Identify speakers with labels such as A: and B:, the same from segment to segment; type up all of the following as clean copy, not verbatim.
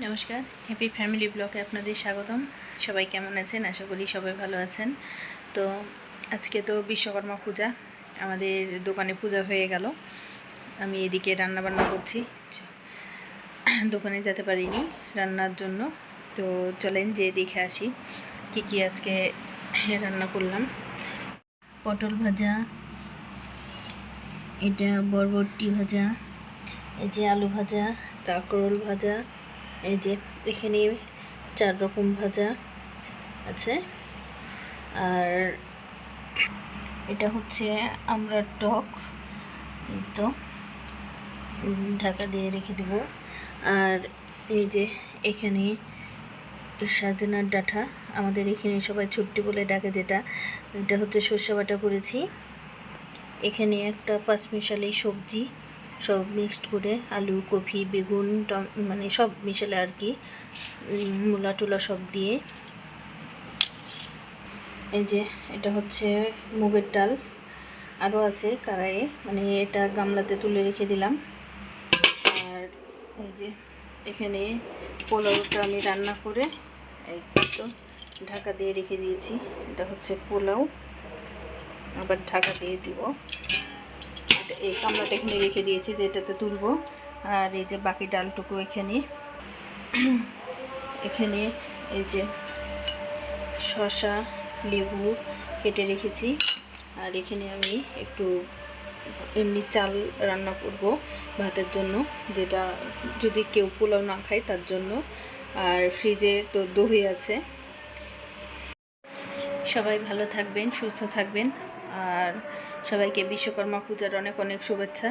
A: নমস্কার, happy family ব্লগে আপনাদের স্বাগতম। সবাই কেমন আছেন? আশা করি সবাই ভালো আছেন। তো আজকে তো বিশ্বকর্মা পূজা, আমাদের দোকানে পূজা হয়ে গেল। আমি এদিকে রান্নাবান্না করছি, দোকানে যেতে পারিনি রান্নার জন্য। তো চলেন যে দেখে আসি কি কি আজকে রান্না করলাম। পটল ভাজা, এটা বরবটি ভাজা, এই যে আলু ভাজা, কাঁকরোল ভাজা, এই যে এখানে 4 রকম ভাজা আছে। আর এটা হচ্ছে আমড়ার টক, এই তো ঢাকা দিয়ে রেখে দেব। আর এই যে এখানে সাজনার ডাঁটা, আমাদের এখানে সবাই ছুট্টি বলে ডাকে, যেটা এটা হচ্ছে সর্ষে বাটা করেছি। এখানে একটা পাঁচমিশালি সবজি, সব মিক্সড করে আলু, কপি, বেগুন, মানে সব মিশালে আর কি, মূলা টুলা সব দিয়ে। এই যে এটা হচ্ছে মুগের ডাল, আরও আছে কড়াইয়ে, মানে এটা গামলাতে তুলে রেখে দিলাম। আর এই যে এখানে পোলাওটা আমি রান্না করে এই তো ঢাকা দিয়ে রেখে দিয়েছি। এটা হচ্ছে পোলাও, আবার ঢাকা দিয়ে দিব। এই গামলাটা এখানে রেখে দিয়েছি যেটাতে তুলবো। আর এই যে বাকি ডালটুকু এখানে এই যে শসা, লেবু কেটে রেখেছি। আর এখানে আমি একটু এমনি চাল রান্না করব ভাতের জন্য, যেটা যদি কেউ পোলাও না খায় তার জন্য। আর ফ্রিজে তো দই আছে। সবাই ভালো থাকবেন, সুস্থ থাকবেন। আর সবাইকে বিশ্বকর্মা পূজার অনেক অনেক শুভেচ্ছা।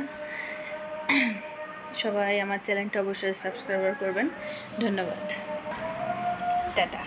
A: সবাই আমার চ্যানেলটা অবশ্যই সাবস্ক্রাইব করবেন। ধন্যবাদ, টাটা।